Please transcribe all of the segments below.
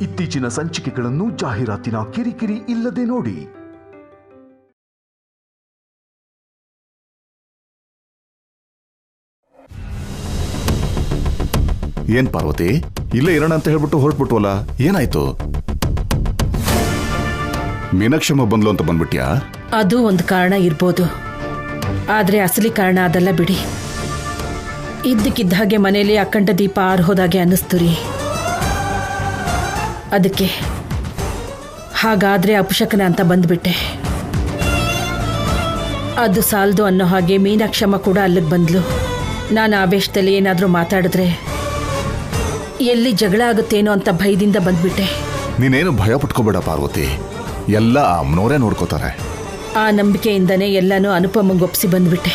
ಇತ್ತೀಚಿನ ಸಂಚಿಕೆಗಳನ್ನು ಜಾಹೀರಾತಿನ ಕಿರಿಕಿರಿ ಇಲ್ಲದೆ ನೋಡಿ. ಏನ್ ಪಾರ್ವತಿ, ಇಲ್ಲೇ ಇರೋಣ ಅಂತ ಹೇಳ್ಬಿಟ್ಟು ಹೊರಟ್ಬಿಟ್ವಲ್ಲ, ಏನಾಯ್ತು? ಮೀನಾಕ್ಷಮ್ಮ ಬಂದ್ಲು ಅಂತ ಬಂದ್ಬಿಟ್ಯಾ? ಅದು ಒಂದು ಕಾರಣ ಇರ್ಬೋದು, ಆದ್ರೆ ಅಸಲಿ ಕಾರಣ ಅದಲ್ಲ ಬಿಡಿ. ಇದ್ದಕ್ಕಿದ್ದ ಹಾಗೆ ಮನೇಲಿ ಅಖಂಡ ದೀಪ ಆರ್ಹೋದಾಗೆ ಅನ್ನಿಸ್ತು ರೀ. ಅದಕ್ಕೆ ಹಾಗಾದ್ರೆ ಅಪಶಕನ ಅಂತ ಬಂದ್ಬಿಟ್ಟೆ. ಅದು ಸಾಲದು ಅನ್ನೋ ಹಾಗೆ ಮೀನಾಕ್ಷಮ್ಮ ಕೂಡ ಅಲ್ಲಿಗೆ ಬಂದ್ಲು. ನಾನು ಆವೇಶದಲ್ಲಿ ಏನಾದರೂ ಮಾತಾಡಿದ್ರೆ ಎಲ್ಲಿ ಜಗಳ ಆಗುತ್ತೇನೋ ಅಂತ ಭಯದಿಂದ ಬಂದ್ಬಿಟ್ಟೆ. ನೀನೇನು ಭಯ ಪಟ್ಕೋಬೇಡ ಪಾರ್ವತಿ, ಎಲ್ಲ ಅಮ್ಮನವರೇ ನೋಡ್ಕೋತಾರೆ. ಆ ನಂಬಿಕೆಯಿಂದನೇ ಎಲ್ಲಾನು ಅನುಪಮಂಗೆ ಒಪ್ಪಿಸಿ ಬಂದ್ಬಿಟ್ಟೆ.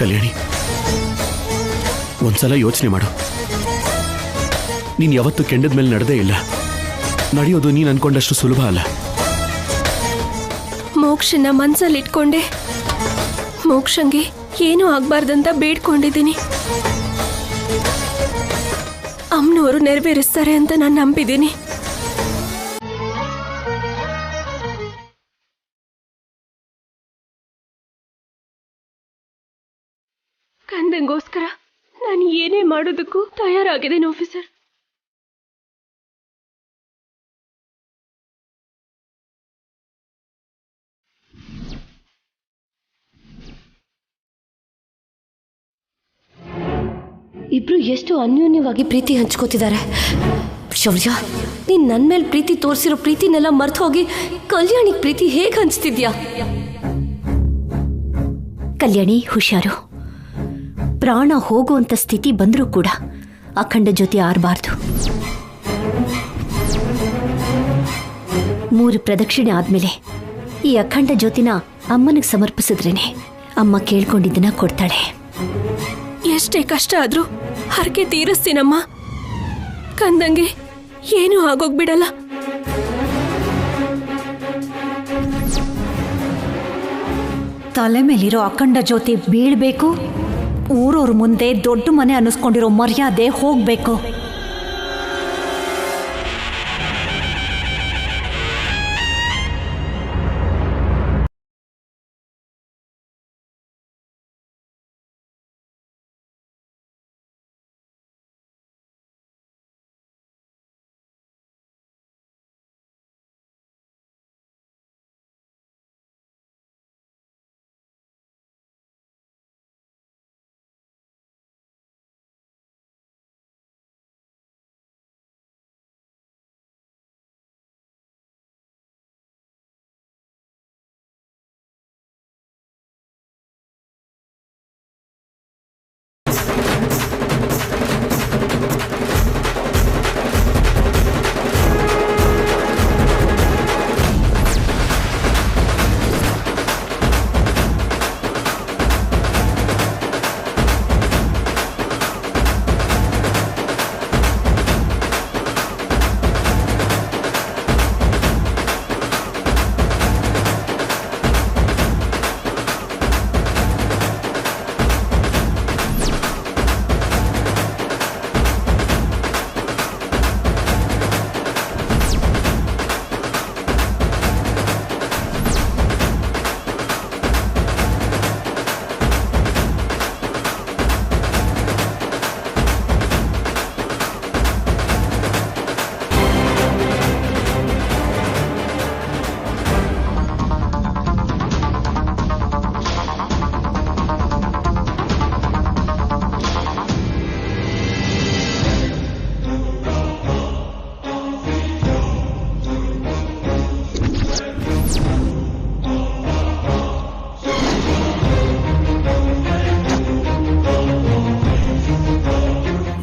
ಕಲ್ಯಾಣಿ, ಒಂದ್ಸಲ ಯೋಚನೆ ಮಾಡು. ನೀನ್ ಯಾವತ್ತೂ ಕೆಂಡದ ಮೇಲೆ ನಡೆದೇ ಇಲ್ಲ. ನಡೆಯೋದು ನೀನ್ ಅನ್ಕೊಂಡಷ್ಟು ಸುಲಭ ಅಲ್ಲ. ಮೋಕ್ಷನ ಮನ್ಸಲ್ಲಿ ಇಟ್ಕೊಂಡೆ ಮೋಕ್ಷಂಗೆ ಏನೂ ಆಗ್ಬಾರ್ದಂತ ಬೇಡ್ಕೊಂಡಿದ್ದೀನಿ. ಅಮ್ಮನವರು ನೆರವೇರಿಸ್ತಾರೆ ಅಂತ ನಾನು ನಂಬಿದ್ದೀನಿ. ಕಂದಂಗೋಸ್ಕರ ನಾನು ಏನೇ ಮಾಡೋದಕ್ಕೂ ತಯಾರಾಗಿದ್ದೇನೆ ಆಫೀಸರ್. ಇಬ್ರು ಎಷ್ಟು ಅನ್ಯೋನ್ಯವಾಗಿ ಪ್ರೀತಿ ಹಂಚ್ಕೋತಿದ್ದಾರೆ. ಶೌರ್ಯ, ನೀನ್ ನನ್ನ ಮೇಲೆ ಪ್ರೀತಿ ತೋರಿಸಿರೋ ಪ್ರೀತಿನೆಲ್ಲ ಮರ್ತು ಹೋಗಿ ಕಲ್ಯಾಣಿಗೆ ಪ್ರೀತಿ ಹೇಗೆ ಹಂಚ್ತಿದ್ಯಾ? ಕಲ್ಯಾಣಿ, ಹುಷಾರು. ಪ್ರಾಣ ಹೋಗುವಂತ ಸ್ಥಿತಿ ಬಂದರೂ ಕೂಡ ಅಖಂಡ ಜೊತೆ ಆರಬಾರ್ದು. 3 ಪ್ರದಕ್ಷಿಣೆ ಆದ್ಮೇಲೆ ಈ ಅಖಂಡ ಜ್ಯೋತಿನ ಅಮ್ಮನಿಗೆ ಸಮರ್ಪಿಸಿದ್ರೇನೆ ಅಮ್ಮ ಕೇಳ್ಕೊಂಡಿದ್ದನ್ನ ಕೊಡ್ತಾಳೆ. ಎಷ್ಟೇ ಕಷ್ಟ ಆದ್ರೂ ಹರಕೆ ತೀರಿಸ್ತೀನಮ್ಮ. ಕಂದಂಗೆ ಏನೂ ಆಗೋಗ್ಬಿಡಲ್ಲ. ತಲೆ ಮೇಲಿರೋ ಅಖಂಡ ಜ್ಯೋತಿ ಬೀಳ್ಬೇಕು. ಊರವ್ರ ಮುಂದೆ ದೊಡ್ಡ ಮನೆ ಅನ್ನಿಸ್ಕೊಂಡಿರೋ ಮರ್ಯಾದೆ ಹೋಗ್ಬೇಕು.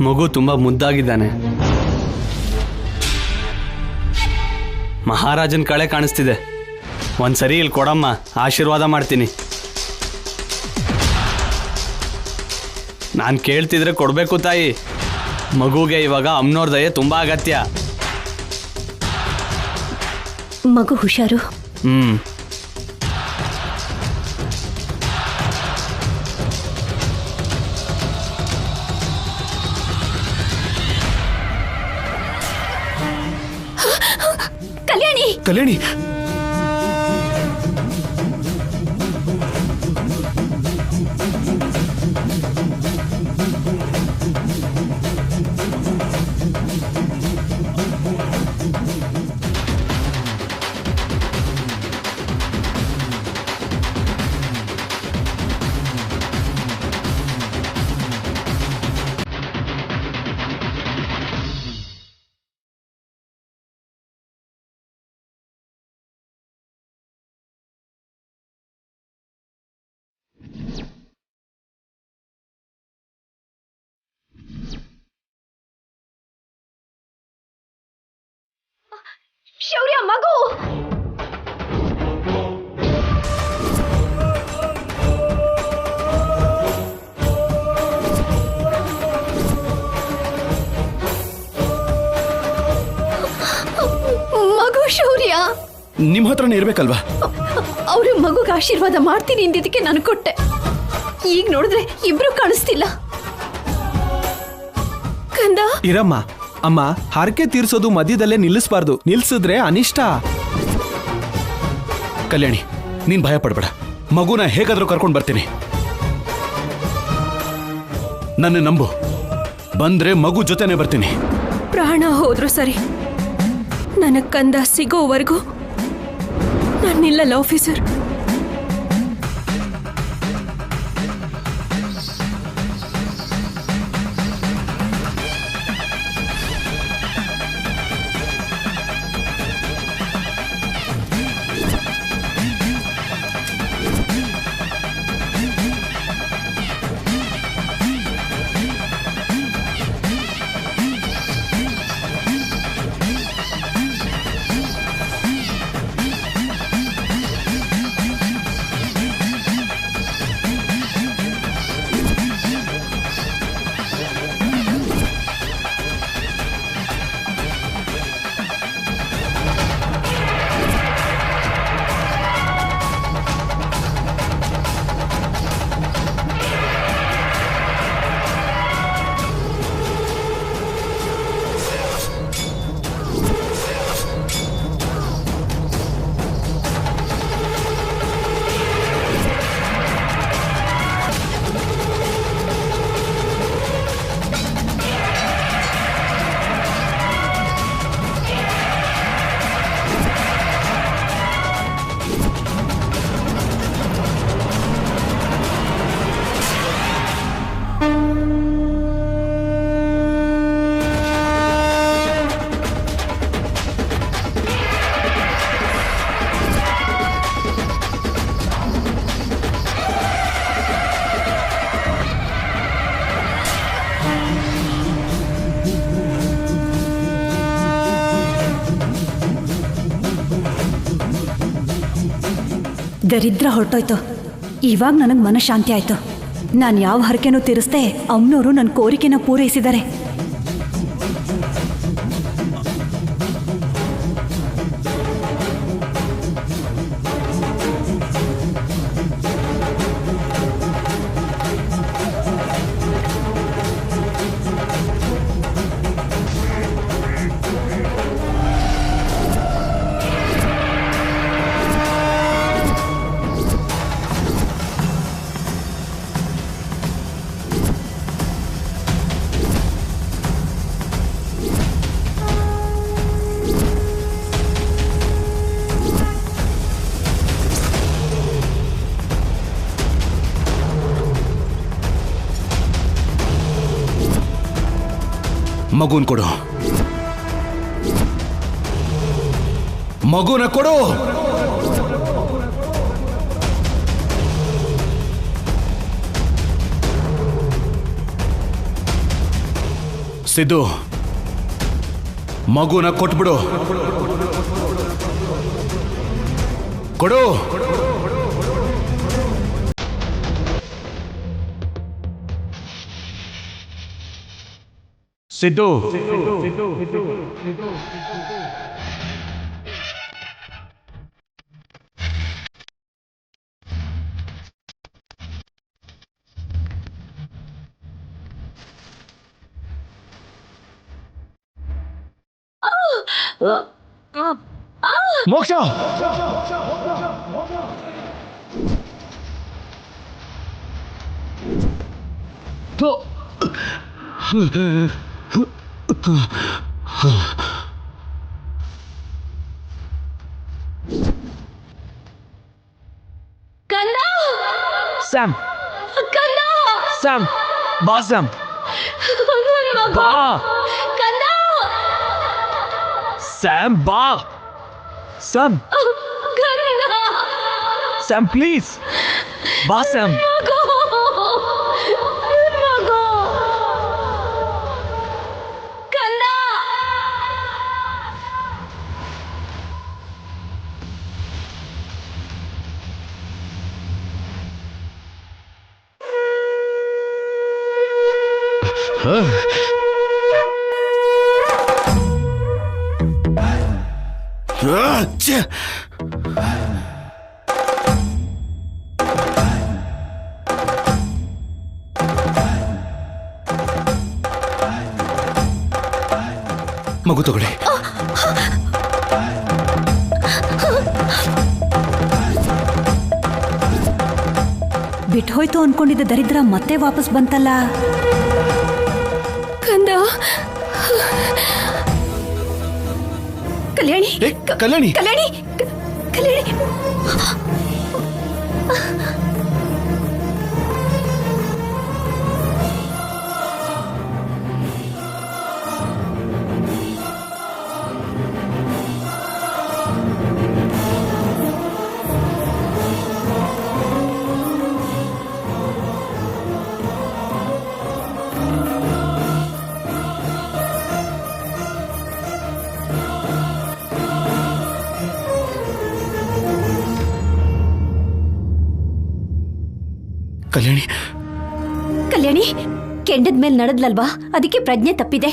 ಮಗು ತುಂಬಾ ಮುದ್ದಾಗಿದ್ದಾನೆ. ಮಹಾರಾಜನ್ ಕಳೆ ಕಾಣಿಸ್ತಿದೆ. ಒಂದ್ಸರಿ ಇಲ್ಲಿ ಕೊಡಮ್ಮ, ಆಶೀರ್ವಾದ ಮಾಡ್ತೀನಿ. ನಾನು ಕೇಳ್ತಿದ್ರೆ ಕೊಡಬೇಕು ತಾಯಿ. ಮಗುಗೆ ಇವಾಗ ಅಮ್ಮನವ್ರ ದಯೆ ತುಂಬಾ ಅಗತ್ಯ. ಮಗು ಹುಷಾರು. ಕಲ್ಯಾಣಿ, ಶೌರ್ಯ, ಮಗು! ಮಗು ಶೌರ್ಯ, ನಿಮ್ ಹತ್ರನೇ ಇರ್ಬೇಕಲ್ವಾ? ಅವರು ಮಗುಗೆ ಆಶೀರ್ವಾದ ಮಾಡ್ತೀನಿ ಅಂದಿದ್ದಕ್ಕೆ ನಾನು ಕೊಟ್ಟೆ. ಈಗ ನೋಡಿದ್ರೆ ಇಬ್ರು ಕಾಣಿಸ್ತಿಲ್ಲ. ಕಂದ, ಇರಮ್ಮ. ಅಮ್ಮ, ಹರಕೆ ತೀರ್ಸೋದು ಮಧ್ಯದಲ್ಲೇ ನಿಲ್ಲಿಸಬಾರ್ದು. ನಿಲ್ಸಿದ್ರೆ ಅನಿಷ್ಟ. ಕಲ್ಯಾಣಿ, ನೀನ್ ಭಯ ಪಡ್ಬೇಡ. ಮಗುನ ಹೇಗಾದ್ರೂ ಕರ್ಕೊಂಡು ಬರ್ತೀನಿ. ನನ್ನ ನಂಬು. ಬಂದ್ರೆ ಮಗು ಜೊತೆನೆ ಬರ್ತೀನಿ. ಪ್ರಾಣ ಹೋದ್ರು ಸರಿ, ನನಗ್ ಕಂದ ಸಿಗೋವರೆಗೂ ನಾನು ನಿಲ್ಲಲ್ಲ ಆಫೀಸರ್. ದರಿದ್ರ ಹೊರಟೋಯ್ತು. ಇವಾಗ ನನಗೆ ಮನಃಶಾಂತಿ ಆಯ್ತು. ನಾನು ಯಾವ ಹರಕೆನೂ ತೀರಿಸ್ದೆ ಅಮ್ಮನವರು ನನ್ನ ಕೋರಿಕೆನ ಪೂರೈಸಿದ್ದಾರೆ. ಮಗುನ್ ಕೊಡು. ಮಗುನ ಕೊಡು. ಸಿದ್ದು, ಮಗುನ ಕೊಟ್ಬಿಡು. ಕೊಡು. ಸಿದ್ದು, ಮೋಕ್ಷ ಕಂದ ಸ್ಯಾಮ್ ಕಂದ ಸ್ಯಾಮ್ ಬಾ ಸ್ಯಾಮ್ ನನ್ ಮಗ. ಬಾ ಕಂದ ಸ್ಯಾಮ್ ಬಾ ಸ್ಯಾಮ್ ಕಂದ ಸ್ಯಾಮ್ ಪ್ಲೀಸ್ ಬಾ ಸ್ಯಾಮ್ ಮಗ. ನನ್ ಮಗ. ಕಂದ ಮಗು ತಗೊಳ್ಳಿ. ಬಿಟ್ಟು ಹೋಯ್ತು ಅನ್ಕೊಂಡಿದ್ದ ದರಿದ್ರ ಮತ್ತೆ ವಾಪಸ್ ಬಂತಲ್ಲ. ಕಂದ ಕಲ್ಯಾಣಿ ಕಲ್ಯಾಣಿ ಕಲ್ಯಾಣಿ ಕಲ್ಯಾಣಿ ಕಲ್ಯಾಣಿ ಕಲ್ಯಾಣಿ ಕೆಂಡದ ಮೇಲೆ ನಡೆದ್ಲಲ್ವಾ, ಅದಕ್ಕೆ ಪ್ರಜ್ಞೆ ತಪ್ಪಿದೆ.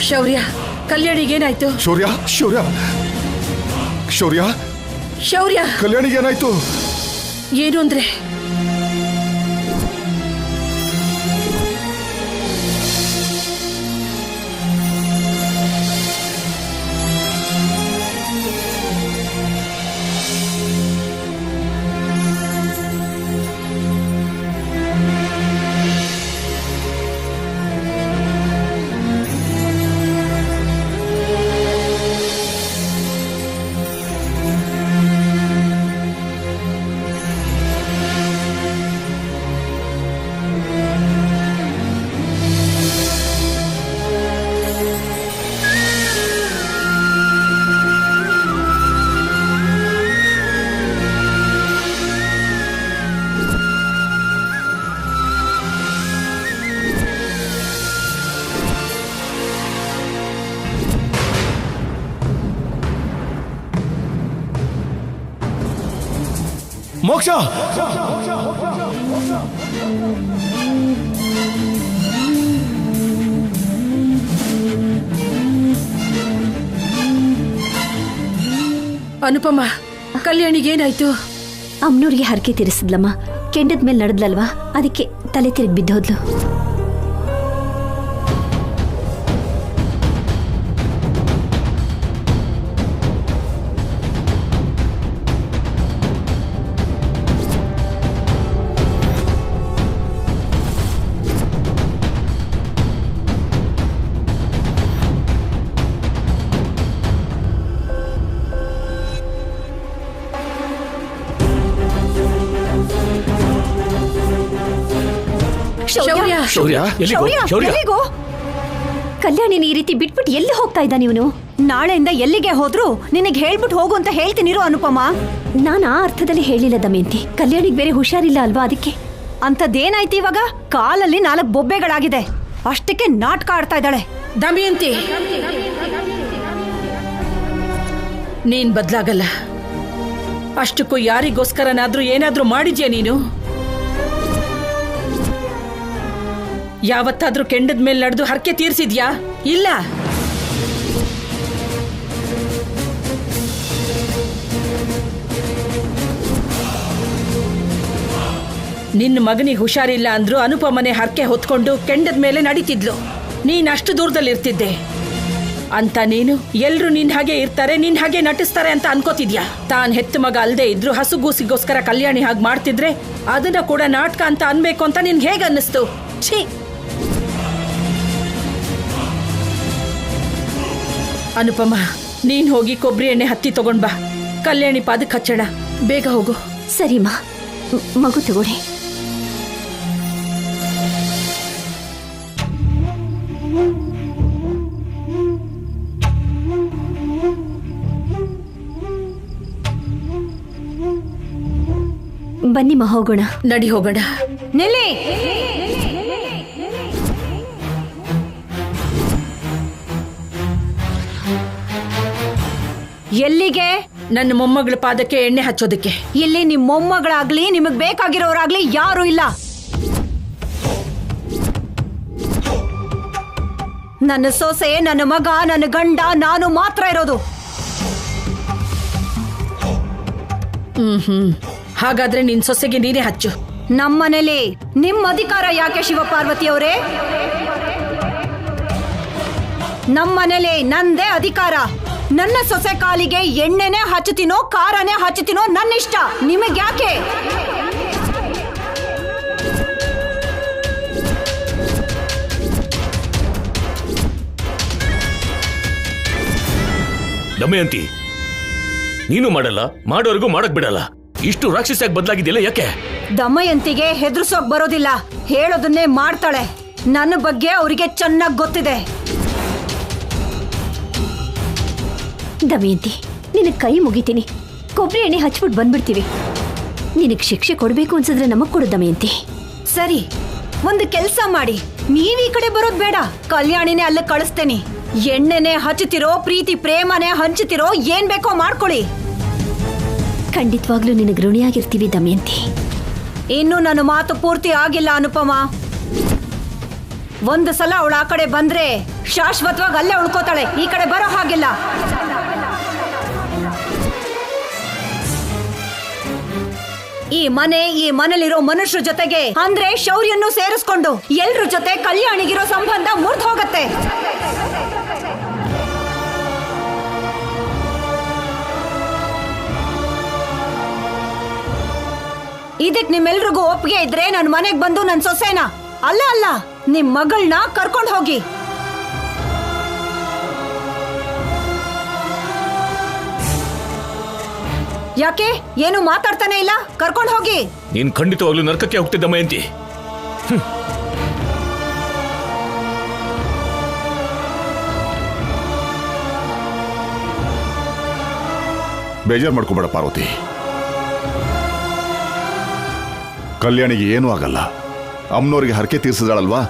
ಶೌರ್ಯ, ಕಲ್ಯಾಣಿಗೇನಾಯ್ತು? ಶೌರ್ಯ ಶೌರ್ಯ ಶೌರ್ಯ ಶೌರ್ಯ ಕಲ್ಯಾಣಿಗೆ ಏನಾಯ್ತು? ಏನು ಅಂದ್ರೆ ಮೋಕ್ಷ ಅನುಪಮ, ಕಲ್ಯಾಣಿಗೇನಾಯ್ತು? ಅಮ್ನೂರಿಗೆ ಹರಕೆ ತೀರಿಸಿದ್ಲಮ್ಮ. ಕೆಂಡದ ಮೇಲೆ ನಡೆದ್ಲಲ್ವಾ, ಅದಕ್ಕೆ ತಲೆ ತಿರುಗಿ ಬಿದ್ದೋದ್ಲು. ಶೌರ್ಯ, ಶೌರ್ಯ ಎಲ್ಲಿಗೋ? ಶೌರ್ಯ ಎಲ್ಲಿಗೋ? ಕಲ್ಯಾಣಿನ ಈ ರೀತಿ ಬಿಟ್ಬಿಟ್ಟು ಎಲ್ಲಿ ಹೋಗ್ತಾ ಇದ್ದಾನೆ ಇವನು? ನಾಳೆಯಿಂದ ಎಲ್ಲಿಗೆ ಹೋದ್ರು ನಿನಗೆ ಹೇಳ್ಬಿಟ್ಟು ಹೋಗು ಅಂತ ಹೇಳ್ತೀನಿರು ಅನುಪಮ. ನಾನು ಆ ಅರ್ಥದಲ್ಲಿ ಹೇಳಿಲ್ಲ ದಮಯಂತಿ. ಕಲ್ಯಾಣಿಗೆ ಬೇರೆ ಹುಷಾರಿಲ್ಲ ಅಲ್ವಾ, ಅದಕ್ಕೆ. ಅಂಥದ್ದೇನಾಯ್ತು ಇವಾಗ? ಕಾಲಲ್ಲಿ 4 ಬೊಬ್ಬೆಗಳಾಗಿದೆ, ಅಷ್ಟಕ್ಕೆ ನಾಟಕ ಆಡ್ತಾ ಇದ್ದಾಳೆ. ದಮಯಂತಿ, ನೀನ್ ಬದ್ಲಾಗಲ್ಲ. ಅಷ್ಟಕ್ಕೂ ಯಾರಿಗೋಸ್ಕರನಾದ್ರೂ ಏನಾದ್ರೂ ಮಾಡಿದ್ಯಾ ನೀನು? ಯಾವತ್ತಾದ್ರೂ ಕೆಂಡದ ಮೇಲೆ ನಡೆದು ಹರಕೆ ತೀರ್ಸಿದ್ಯಾ? ಇಲ್ಲ. ನಿನ್ನ ಮಗನಿಗೆ ಹುಷಾರಿಲ್ಲ ಅಂದ್ರು ಅನುಪಮನೆ ಹರಕೆ ಹೊತ್ಕೊಂಡು ಕೆಂಡದ ಮೇಲೆ ನಡೀತಿದ್ಲು. ನೀನ್ ಅಷ್ಟು ದೂರದಲ್ಲಿರ್ತಿದ್ದೆ ಅಂತ ನೀನು ಎಲ್ರು ನಿನ್ ಹಾಗೆ ಇರ್ತಾರೆ, ನಿನ್ ಹಾಗೆ ನಟಿಸ್ತಾರೆ ಅಂತ ಅನ್ಕೋತಿದ್ಯಾ? ತಾನ್ ಹೆತ್ತ ಮಗ ಅಲ್ದೇ ಇದ್ರು ಹಸುಗೂಸಿಗೋಸ್ಕರ ಕಲ್ಯಾಣಿ ಹಾಗೆ ಮಾಡ್ತಿದ್ರೆ ಅದನ್ನ ಕೂಡ ನಾಟಕ ಅಂತ ಅನ್ಬೇಕು ಅಂತ ನಿನ್ಗೆ ಹೇಗೆ ಅನ್ನಿಸ್ತು? ಛೀ! ಅನುಪಮ, ನೀನ್ ಹೋಗಿ ಕೊಬ್ಬರಿ ಎಣ್ಣೆ ಹತ್ತಿ ತಗೊಂಡ್ ಬಾ. ಕಲ್ಯಾಣಿ ಪಾದಕ್ಕೆ ಹಚ್ಚೋಣ. ಬೇಗ ಹೋಗು. ಸರಿಮ್ಮ, ಮಗು ತಗೊಳ್ಳಿ. ಬನ್ನಿಮ್ಮ ಹೋಗೋಣ. ನಡಿ ಹೋಗೋಣ. ನಿಲ್ಲಿ. ಎಲ್ಲಿಗೆ? ನನ್ನ ಮೊಮ್ಮಗಳ ಪಾದಕ್ಕೆ ಎಣ್ಣೆ ಹಚ್ಚೋದಕ್ಕೆ. ಇಲ್ಲಿ ನಿಮ್ ಮೊಮ್ಮಗಳಾಗ್ಲಿ ನಿಮಗ್ ಬೇಕಾಗಿರೋರಾಗ್ಲಿ ಯಾರು ಇಲ್ಲ. ನನ್ನ ಸೊಸೆ, ನನ್ನ ಮಗ, ನನ್ನ ಗಂಡ, ನಾನು ಮಾತ್ರ ಇರೋದು. ಹಾಗಾದ್ರೆ ನಿನ್ ಸೊಸೆಗೆ ನೀನೇ ಹಚ್ಚು. ನಮ್ಮನೇಲಿ ನಿಮ್ಮ ಅಧಿಕಾರ ಯಾಕೆ ಶಿವಪಾರ್ವತಿ ಅವರೇ? ನಮ್ಮನೇಲಿ ನಂದೇ ಅಧಿಕಾರ. ನನ್ನ ಸೊಸೆ ಕಾಲಿಗೆ ಎಣ್ಣೆನೆ ಹಚ್ಚುತ್ತೀನೋ ಖಾರನೇ ಹಚ್ಚುತ್ತೀನೋ ನನ್ನಿಷ್ಟ. ನಿಮಗ್ಯಾಕೆ? ದಮಯಂತಿ, ನೀನು ಮಾಡಲ್ಲ, ಮಾಡೋರ್ಗೂ ಮಾಡಕ್ ಬಿಡಲ್ಲ. ಇಷ್ಟು ರಾಕ್ಷಸಿಯಾಗಿ ಬದಲಾಗಿದೆಯಲ್ಲ ಯಾಕೆ? ದಮಯಂತಿಗೆ ಹೆದರ್ಸೋಕ್ ಬರೋದಿಲ್ಲ, ಹೇಳೋದನ್ನೇ ಮಾಡ್ತಾಳೆ. ನನ್ನ ಬಗ್ಗೆ ಅವರಿಗೆ ಚೆನ್ನಾಗಿ ಗೊತ್ತಿದೆ. ದಮಯಂತಿ, ನಿನಗೆ ಕೈ ಮುಗಿತೀನಿ. ಕೊಬ್ಬರಿ ಎಣ್ಣೆ ಹಚ್ಬಿಟ್ಟು ಬಂದ್ಬಿಡ್ತೀವಿ. ನಿನಗೆ ಶಿಕ್ಷೆ ಕೊಡಬೇಕು ಅನ್ಸಿದ್ರೆ ನಮಗ್ ಕೊಡು ದಮಯಂತಿ. ಸರಿ, ಒಂದು ಕೆಲಸ ಮಾಡಿ, ನೀವ್ ಈ ಕಡೆ ಬರೋದ್ ಬೇಡ. ಕಲ್ಯಾಣಿನೇ ಅಲ್ಲ ಕಳಿಸ್ತೇನೆ. ಎಣ್ಣೆನೆ ಹಚ್ಚುತ್ತಿರೋ, ಪ್ರೀತಿ ಪ್ರೇಮನೆ ಹಂಚುತ್ತಿರೋ, ಏನ್ ಬೇಕೋ ಮಾಡ್ಕೊಳ್ಳಿ. ಖಂಡಿತವಾಗ್ಲೂ ನಿನಗೆ ಋಣಿಯಾಗಿರ್ತೀವಿ ದಮಯಂತಿ. ಇನ್ನು ನನ್ನ ಮಾತು ಪೂರ್ತಿ ಆಗಿಲ್ಲ ಅನುಪಮ. ಒಂದು ಸಲ ಅವಳು ಆ ಕಡೆ ಬಂದ್ರೆ ಶಾಶ್ವತವಾಗಿ ಅಲ್ಲೇ ಉಳ್ಕೋತಾಳೆ. ಈ ಕಡೆ ಬರೋ ಹಾಗಿಲ್ಲ. ಈ ಮನೆಲಿರೋ ಮನುಷ್ಯರ ಜೊತೆಗೆ ಅಂದ್ರೆ ಶೌರ್ಯನ್ನು ಸೇರಿಸ್ಕೊಂಡು ಎಲ್ರ ಜೊತೆ ಕಲ್ಯಾಣಿಗಿರೋ ಸಂಬಂಧ ಮುರಿದು ಹೋಗತ್ತೆ. ಇದಕ್ ನಿಮ್ಮೆಲ್ರಿಗೂ ಒಪ್ಪಿಗೆ ಇದ್ರೆ ನನ್ನ ಮನೆಗ್ ಬಂದು ನನ್ನ ಸೊಸೆನ ಅಲ್ಲ ನಿಮ್ ಮಗಳನ್ನ ಕರ್ಕೊಂಡು ಹೋಗಿ. ಯಾಕೆ ಏನು ಮಾತಾಡ್ತಾನೆ ಇಲ್ಲ? ಕರ್ಕೊಂಡು ಹೋಗಿ. ನೀನ್ ಖಂಡಿತವಾಗ್ಲೂ ನರಕಕ್ಕೆ ಹೋಗ್ತಿದ್ದ ದಮಯಂತಿ. ಬೇಜಾರು ಮಾಡ್ಕೋಬೇಡ ಪಾರ್ವತಿ. ಕಲ್ಯಾಣಿಗೆ ಏನೂ ಆಗಲ್ಲ. ಅಮ್ಮನವ್ರಿಗೆ ಹರಕೆ ತೀರ್ಸಿದಾಳಲ್ವಾ,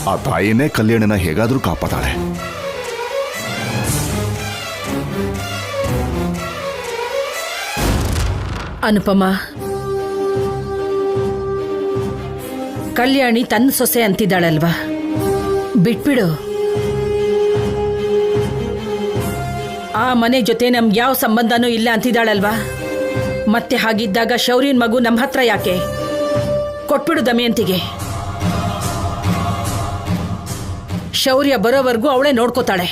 ಆ ತಾಯಿನೇ ಕಲ್ಯಾಣಿನ ಹೇಗಾದ್ರೂ ಕಾಪಾತಾಳೆ. ಅನುಪಮ, ಕಲ್ಯಾಣಿ ತನ್ನ ಸೊಸೆ ಅಂತಿದ್ದಾಳಲ್ವಾ, ಬಿಟ್ಬಿಡು. ಆ ಮನೆ ಜೊತೆ ನಮ್ಗೆ ಯಾವ ಸಂಬಂಧನೂ ಇಲ್ಲ ಅಂತಿದ್ದಾಳಲ್ವಾ, ಮತ್ತೆ ಹಾಗಿದ್ದಾಗ ಶೌರ್ಯನ್ ಮಗು ನಮ್ಮ ಹತ್ರ ಯಾಕೆ? ಕೊಟ್ಬಿಡು ದಮಯಂತಿಗೆ. ಶೌರ್ಯ ಬರೋವರೆಗೂ ಅವಳೇ ನೋಡ್ಕೋತಾಳೆ.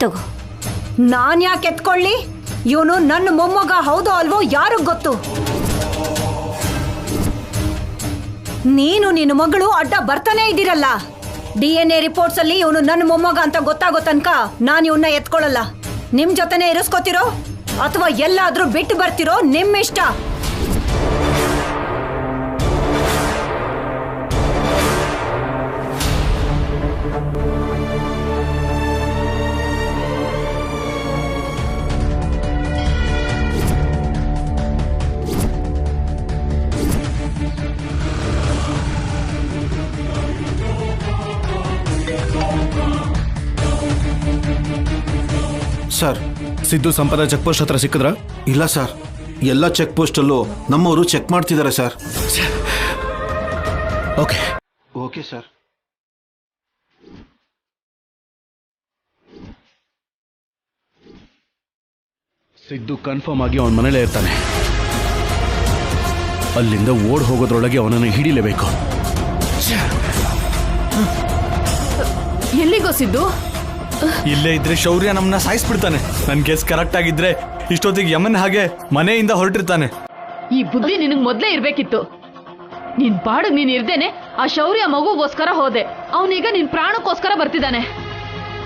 ತಗೋ. ನಾನ್ ಯಾಕೆ ಎತ್ಕೊಳ್ಳಿ? ಇವನು ನನ್ನ ಮೊಮ್ಮಗ ಹೌದೋ ಅಲ್ವೋ ಯಾರಿಗ್ ಗೊತ್ತು? ನೀನು ನಿನ್ನ ಮಗಳು ಅಡ್ಡ ಬರ್ತಾನೆ ಇದ್ದೀರಲ್ಲ. DNA ರಿಪೋರ್ಟ್ಸ್ ಅಲ್ಲಿ ಇವನು ನನ್ನ ಮೊಮ್ಮಗ ಅಂತ ಗೊತ್ತಾಗೋ ತನಕ ನಾನು ಇವನ್ನ ಎತ್ಕೊಳ್ಳಲ್ಲ. ನಿಮ್ ಜೊತೆನೆ ಇರಿಸ್ಕೋತಿರೋ ಅಥವಾ ಎಲ್ಲಾದ್ರೂ ಬಿಟ್ಟು ಬರ್ತಿರೋ ನಿಮ್ ಇಷ್ಟ. ಸಿದ್ದು ಸಂಪದ ಚೆಕ್ ಪೋಸ್ಟ್ ಹತ್ರ ಸಿಕ್ಕಿದ್ರ? ಇಲ್ಲ ಸರ್, ಎಲ್ಲ ಚೆಕ್ ಪೋಸ್ಟಲ್ಲೂ ನಮ್ಮವರು ಚೆಕ್ ಮಾಡ್ತಿದ್ದಾರೆ sir. Okay okay sir. Siddu confirm ಆಗಿ ಅವನ ಮನೇಲೇ ಇರ್ತಾನೆ. ಅಲ್ಲಿಂದ ಓಡ್ ಹೋಗೋದ್ರೊಳಗೆ ಅವನನ್ನು ಹಿಡಿಲೇಬೇಕು. ಎಲ್ಲಿಗೋ ಸಿದ್ದು? ಇಲ್ಲೇ ಇದ್ರೆ ಶೌರ್ಯ ನಮ್ಮನ್ನ ಸಾಯಿಸ್ಬಿಡ್ತಾನೆ. ನನ್ನ ಕೇಸ್ ಕರೆಕ್ಟ್ ಆಗಿದ್ರೆ ಇಷ್ಟೊತ್ತಿಗೆ ಯಮನ್ ಹಾಗೆ ಮನೆಯಿಂದ ಹೊರಟಿರ್ತಾನೆ. ಈ ಬುದ್ಧಿ ನಿನಗ್ ಮೊದ್ಲೇ ಇರ್ಬೇಕಿತ್ತು. ನಿನ್ ಪಾಡಿಗೆ ನೀನ್ ಇರ್ದೇನೆ ಆ ಶೌರ್ಯ ಮಗುಗೋಸ್ಕರ ಹೋದೆ. ಅವನೀಗ ನಿನ್ ಪ್ರಾಣಕ್ಕೋಸ್ಕರ ಬರ್ತಿದ್ದಾನೆ.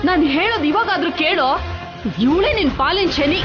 ನಾನು ಹೇಳೋದು ಇವಾಗಾದ್ರೂ ಕೇಳೋ. ಇವಳೇ ನಿನ್ ಪಾಲಿನ ಶನಿ.